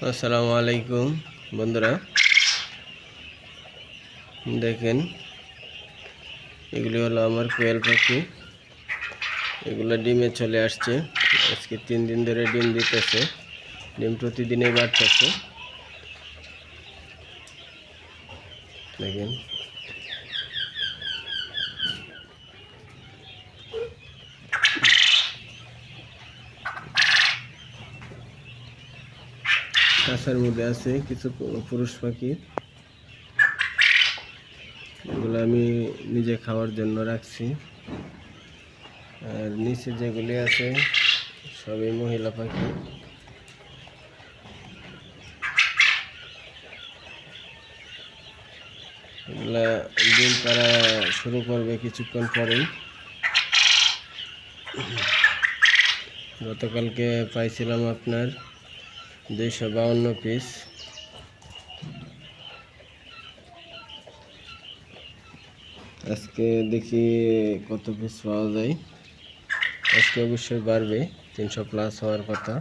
আসসালামু আলাইকুম বন্ধুরা, দেখেন এগুলি হলো আমার কোয়েল পাখি। এগুলো ডিমে চলে আসছে। আজকে 3 দিন ধরে ডিম দিতেছে। ডিম প্রতিদিনই বাড়তেছে। দেখেন কাছার মধ্যে আছে কিছু পুরুষ পাখি। এগুলো আমি নিজে খাওয়ার জন্য রাখছি। আর নিচে যেগুলি আছে সবই মহিলা পাখি। এগুলা ডিম পাড়া শুরু করবে কিছুক্ষণ পরেই। গতকালকে পাইছিলাম আপনার 252 পিস। আজকে দেখি কত পিস পাওয়া যায়। আজকে অবশ্যই বাড়বে, 300 প্লাস হওয়ার কথা।